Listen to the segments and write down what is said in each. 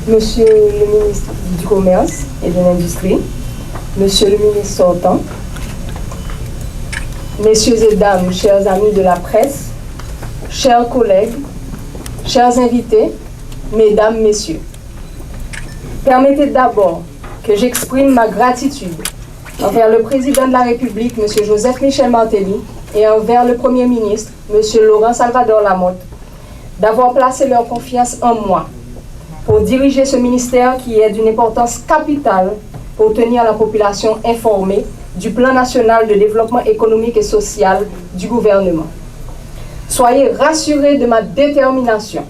Monsieur le ministre du Commerce et de l'Industrie, Monsieur le ministre sortant, Messieurs et dames, chers amis de la presse, chers collègues, chers invités, mesdames, messieurs, permettez d'abord que j'exprime ma gratitude envers le président de la République, M. Joseph Michel Martelly, et envers le Premier ministre, M. Laurent Salvador Lamotte, d'avoir placé leur confiance en moi pour diriger ce ministère qui est d'une importance capitale pour tenir la population informée du plan national de développement économique et social du gouvernement. Soyez rassurés de ma détermination,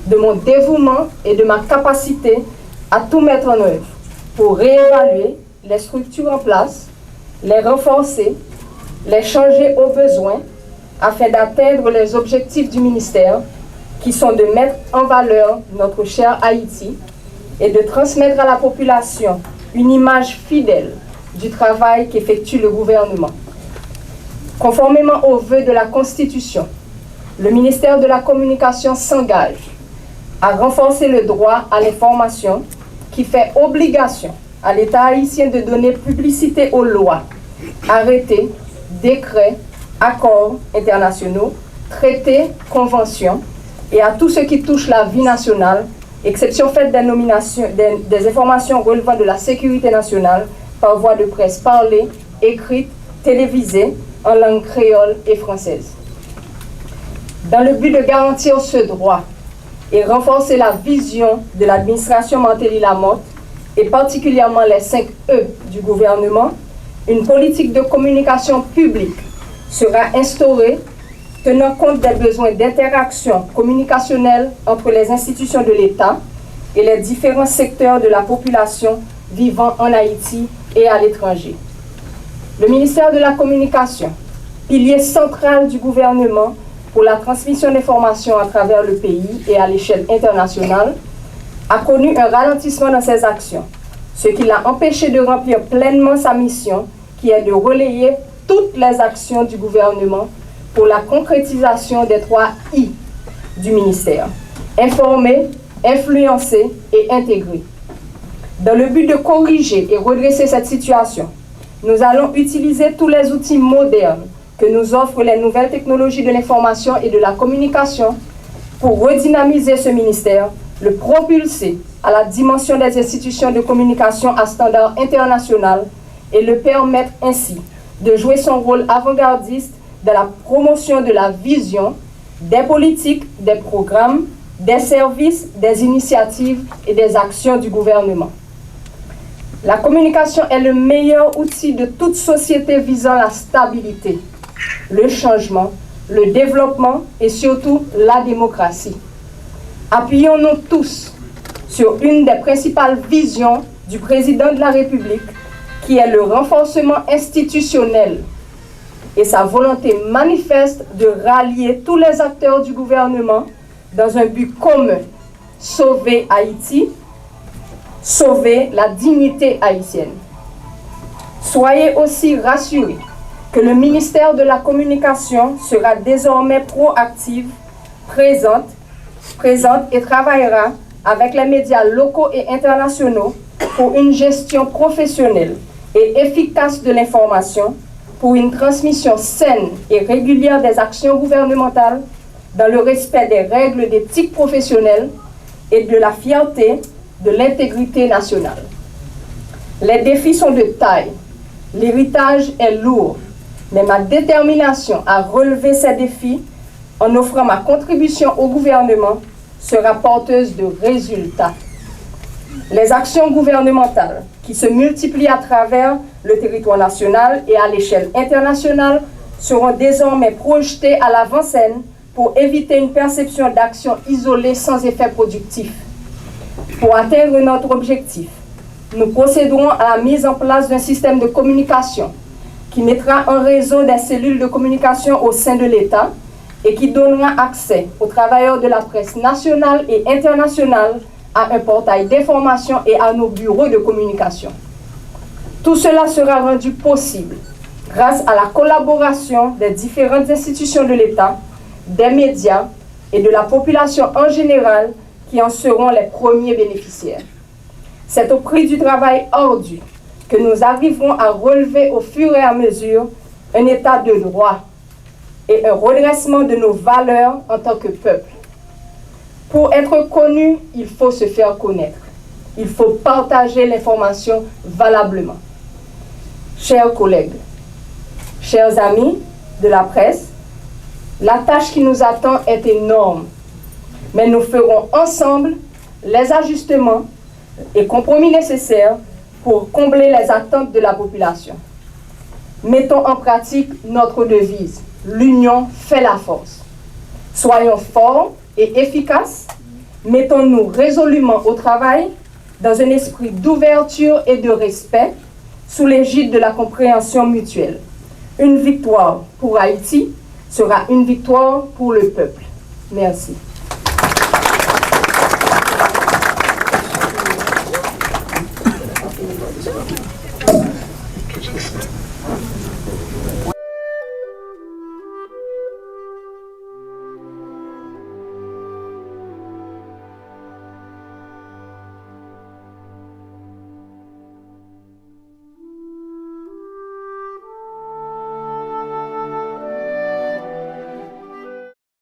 de mon dévouement et de ma capacité à tout mettre en œuvre pour réévaluer les structures en place, les renforcer, les changer au besoin afin d'atteindre les objectifs du ministère qui sont de mettre en valeur notre cher Haïti et de transmettre à la population une image fidèle du travail qu'effectue le gouvernement. Conformément aux vœux de la Constitution, le ministère de la Communication s'engage à renforcer le droit à l'information qui fait obligation à l'État haïtien de donner publicité aux lois, arrêtés, décrets, accords internationaux, traités, conventions et à tout ce qui touche la vie nationale, exception faite des informations relevant de la sécurité nationale par voie de presse parlée, écrite, télévisée, en langue créole et française. Dans le but de garantir ce droit et renforcer la vision de l'administration Martelly-Lamotte, et particulièrement les 5 E du gouvernement, une politique de communication publique sera instaurée tenant compte des besoins d'interaction communicationnelle entre les institutions de l'État et les différents secteurs de la population vivant en Haïti et à l'étranger. Le ministère de la Communication, pilier central du gouvernement pour la transmission d'informations à travers le pays et à l'échelle internationale, a connu un ralentissement dans ses actions, ce qui l'a empêché de remplir pleinement sa mission, qui est de relayer toutes les actions du gouvernement pour la concrétisation des 3 I du ministère: informer, influencer et intégrer. Dans le but de corriger et redresser cette situation, nous allons utiliser tous les outils modernes que nous offrent les nouvelles technologies de l'information et de la communication pour redynamiser ce ministère, le propulser à la dimension des institutions de communication à standard international et le permettre ainsi de jouer son rôle avant-gardiste dans la promotion de la vision, des politiques, des programmes, des services, des initiatives et des actions du gouvernement. La communication est le meilleur outil de toute société visant la stabilité, le changement, le développement et surtout la démocratie. Appuyons-nous tous sur une des principales visions du président de la République, qui est le renforcement institutionnel et sa volonté manifeste de rallier tous les acteurs du gouvernement dans un but commun: sauver Haïti, sauver la dignité haïtienne. Soyez aussi rassurés que le ministère de la Communication sera désormais proactif, présente et travaillera avec les médias locaux et internationaux pour une gestion professionnelle et efficace de l'information, pour une transmission saine et régulière des actions gouvernementales dans le respect des règles d'éthique professionnelle et de la fierté de l'intégrité nationale. Les défis sont de taille, l'héritage est lourd, mais ma détermination à relever ces défis en offrant ma contribution au gouvernement sera porteuse de résultats. Les actions gouvernementales qui se multiplient à travers le territoire national et à l'échelle internationale seront désormais projetées à l'avant-scène pour éviter une perception d'action isolée sans effet productif. Pour atteindre notre objectif, nous procéderons à la mise en place d'un système de communication qui mettra en réseau des cellules de communication au sein de l'État et qui donnera accès aux travailleurs de la presse nationale et internationale à un portail d'information et à nos bureaux de communication. Tout cela sera rendu possible grâce à la collaboration des différentes institutions de l'État, des médias et de la population en général qui en seront les premiers bénéficiaires. C'est au prix du travail ardu que nous arriverons à relever au fur et à mesure un état de droit et un redressement de nos valeurs en tant que peuple. Pour être connu, il faut se faire connaître. Il faut partager l'information valablement. Chers collègues, chers amis de la presse, la tâche qui nous attend est énorme, mais nous ferons ensemble les ajustements et compromis nécessaires pour combler les attentes de la population. Mettons en pratique notre devise, l'union fait la force. Soyons forts et efficaces, mettons-nous résolument au travail dans un esprit d'ouverture et de respect sous l'égide de la compréhension mutuelle. Une victoire pour Haïti sera une victoire pour le peuple. Merci.